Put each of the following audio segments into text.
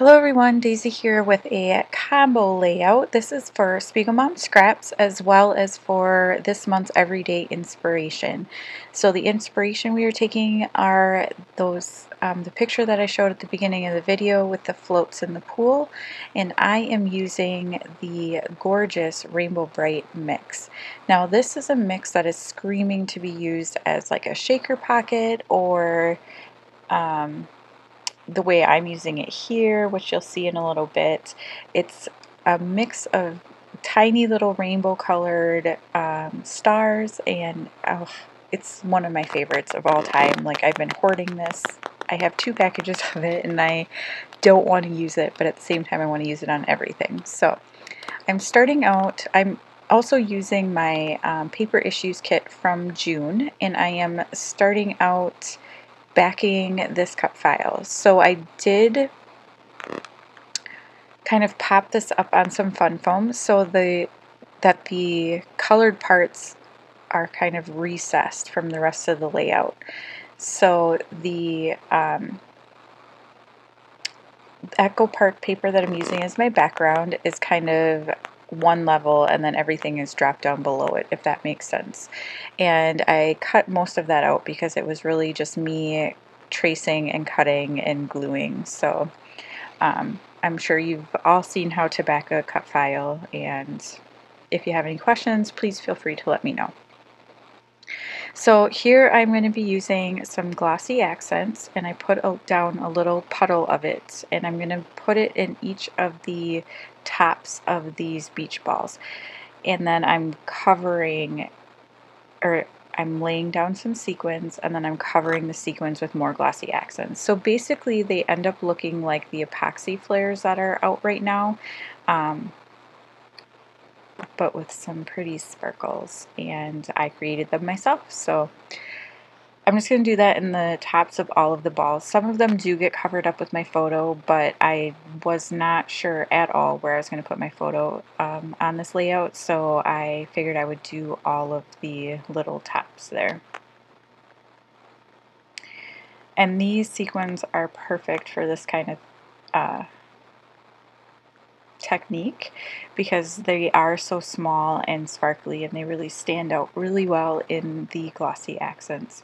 Hello everyone, Daisy here with a combo layout. This is for SpiegelMom scraps as well as for this month's everyday inspiration. So the inspiration we are taking are those the picture that I showed at the beginning of the video with the floats in the pool, and I am using the gorgeous Rainbow Bright mix. Now this is a mix that is screaming to be used as like a shaker pocket or the way I'm using it here, which you'll see in a little bit. It's a mix of tiny little rainbow colored stars, and it's one of my favorites of all time. Like, I've been hoarding this. I have 2 packages of it and I don't want to use it, but at the same time I want to use it on everything. So I'm starting out, I'm also using my paper issues kit from June, and I am starting out backing this cut file. So I did kind of pop this up on some fun foam so that the colored parts are kind of recessed from the rest of the layout. So the Echo Park paper that I'm using as my background is kind of one level, and then everything is dropped down below it, if that makes sense. And I cut most of that out because it was really just me tracing and cutting and gluing. So I'm sure you've all seen how to back a cut file, and if you have any questions, please feel free to let me know. So here I'm going to be using some glossy accents, and I put down a little puddle of it, and I'm going to put it in each of the tops of these beach balls. And then I'm covering, or I'm laying down some sequins, and then I'm covering the sequins with more glossy accents. So basically they end up looking like the epoxy flares that are out right now, but with some pretty sparkles, and I created them myself. So I'm just going to do that in the tops of all of the balls. Some of them do get covered up with my photo, but I was not sure at all where I was going to put my photo on this layout, so I figured I would do all of the little tops there. And these sequins are perfect for this kind of technique because they are so small and sparkly, and they really stand out really well in the glossy accents.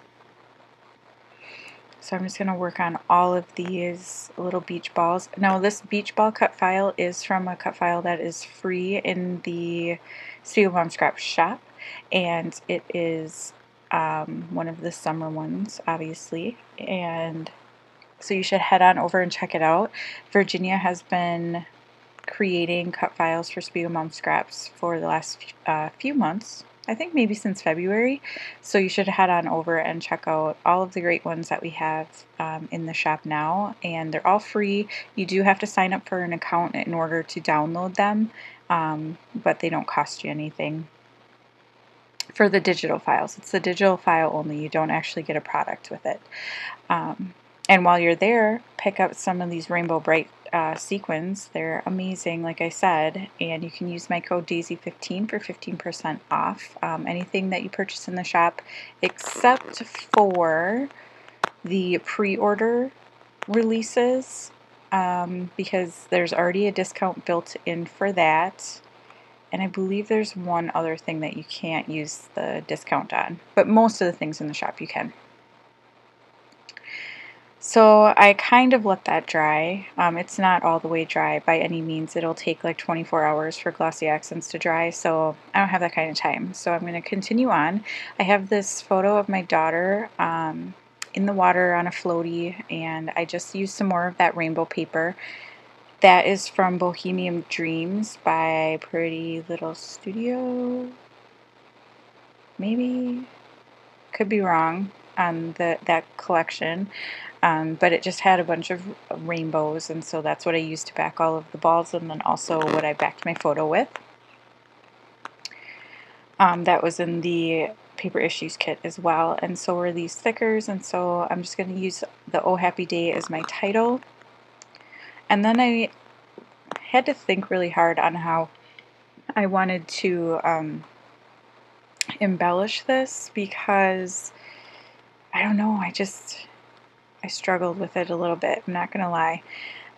So I'm just going to work on all of these little beach balls. Now this beach ball cut file is from a cut file that is free in the SpiegelMom Scrap shop, and it is one of the summer ones, obviously, and so you should head on over and check it out. Virginia has been creating cut files for SpiegelMom Scraps for the last few months. I think maybe since February, so you should head on over and check out all of the great ones that we have in the shop now, and they're all free. You do have to sign up for an account in order to download them, but they don't cost you anything for the digital files. It's the digital file only. You don't actually get a product with it. And while you're there, pick up some of these Rainbow Bright sequins. They're amazing, like I said, and you can use my code DAISY15 for 15% off anything that you purchase in the shop, except for the pre-order releases, because there's already a discount built in for that. And I believe there's one other thing that you can't use the discount on, but most of the things in the shop you can. So I kind of let that dry. It's not all the way dry by any means. It'll take like 24 hours for glossy accents to dry, so I don't have that kind of time. So I'm going to continue on. I have this photo of my daughter in the water on a floaty, and I just used some more of that rainbow paper. That is from Bohemian Dreams by Pretty Little Studio. Maybe, could be wrong on that collection, but it just had a bunch of rainbows, and so that's what I used to back all of the balls, and then also what I backed my photo with. That was in the paper issues kit as well, and so were these stickers, and so I'm just going to use the Oh Happy Day as my title. And then I had to think really hard on how I wanted to embellish this, because I don't know, I struggled with it a little bit, I'm not gonna lie.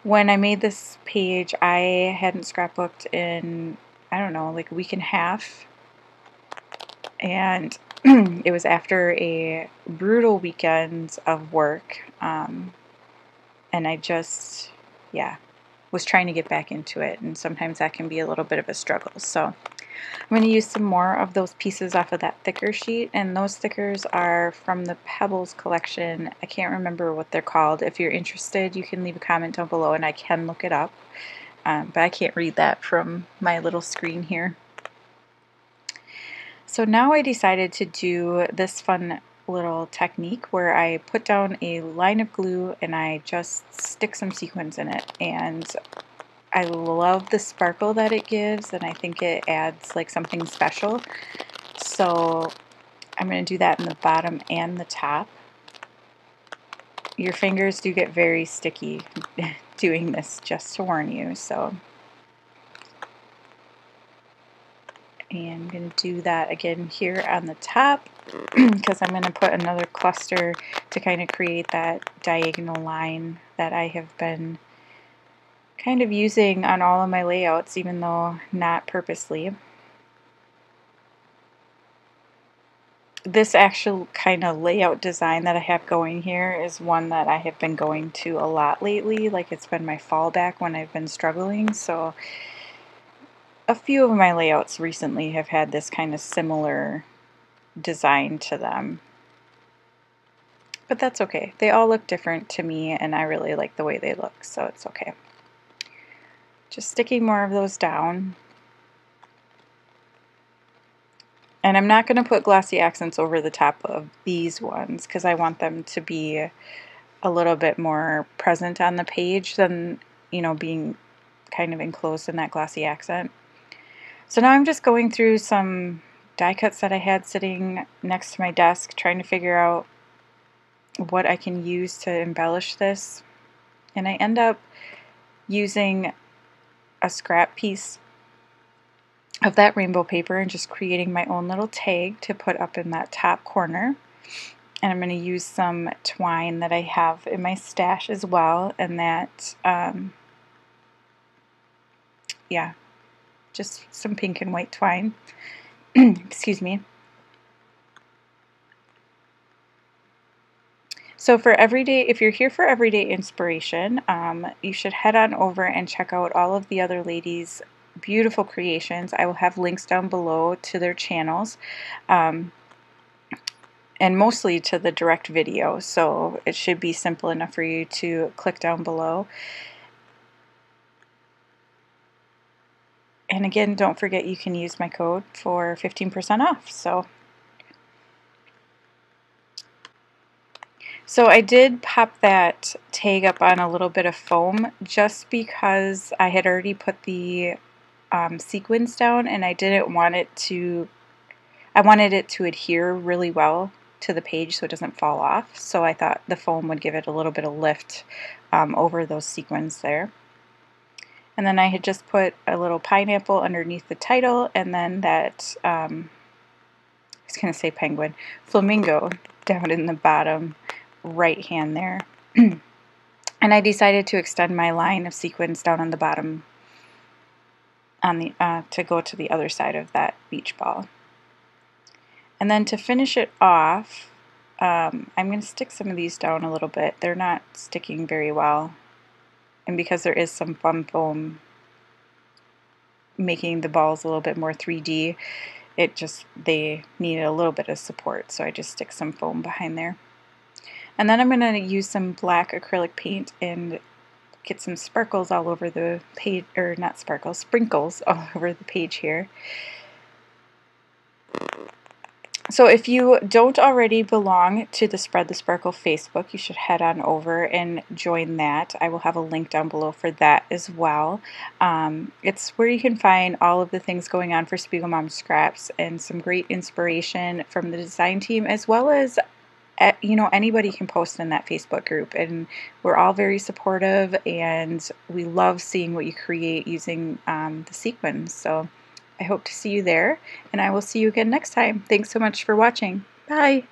When I made this page, I hadn't scrapbooked in, I don't know, like a week and a half, and it was after a brutal weekend of work, and I just, yeah, was trying to get back into it, and sometimes that can be a little bit of a struggle. So I'm going to use some more of those pieces off of that thicker sheet, and those thickers are from the Pebbles collection. I can't remember what they're called. If you're interested, you can leave a comment down below and I can look it up, but I can't read that from my little screen here. So now I decided to do this fun little technique where I put down a line of glue and I just stick some sequins in it, and I love the sparkle that it gives, and I think it adds like something special. So I'm going to do that in the bottom and the top. Your fingers do get very sticky doing this, just to warn you. So, and I'm going to do that again here on the top because I'm going to put another cluster to kind of create that diagonal line that I have been kind of using on all of my layouts, even though not purposely. This actual kind of layout design that I have going here is one that I have been going to a lot lately. Like, it's been my fallback when I've been struggling. So a few of my layouts recently have had this kind of similar design to them. But that's okay. They all look different to me, and I really like the way they look, so it's okay. Just sticking more of those down. And I'm not going to put glossy accents over the top of these ones because I want them to be a little bit more present on the page than, you know, being kind of enclosed in that glossy accent. So now I'm just going through some die cuts that I had sitting next to my desk, trying to figure out what I can use to embellish this. And I end up using a scrap piece of that rainbow paper and just creating my own little tag to put up in that top corner. And I'm going to use some twine that I have in my stash as well, and that, yeah, just some pink and white twine. Excuse me. So for everyday, if you're here for everyday inspiration, you should head on over and check out all of the other ladies' beautiful creations. I will have links down below to their channels, and mostly to the direct video, so it should be simple enough for you to click down below. And again, don't forget you can use my code for 15% off. So I did pop that tag up on a little bit of foam just because I had already put the sequins down, and I didn't want it to, I wanted it to adhere really well to the page so it doesn't fall off. So I thought the foam would give it a little bit of lift over those sequins there. And then I had just put a little pineapple underneath the title, and then that, I was going to say penguin, flamingo down in the bottom right hand there. And I decided to extend my line of sequins down on the bottom on the to go to the other side of that beach ball. And then to finish it off, I'm going to stick some of these down a little bit. They're not sticking very well, and because there is some fun foam making the balls a little bit more 3D, they need a little bit of support, so I just stick some foam behind there. And then I'm going to use some black acrylic paint and get some sparkles all over the page, or not sparkles, sprinkles all over the page here. So if you don't already belong to the Spread the Sparkle Facebook, you should head on over and join that. I will have a link down below for that as well. It's where you can find all of the things going on for SpiegelMom Scraps and some great inspiration from the design team, as well as, you know, anybody can post in that Facebook group, and we're all very supportive, and we love seeing what you create using the sequins. So I hope to see you there, and I will see you again next time. Thanks so much for watching. Bye!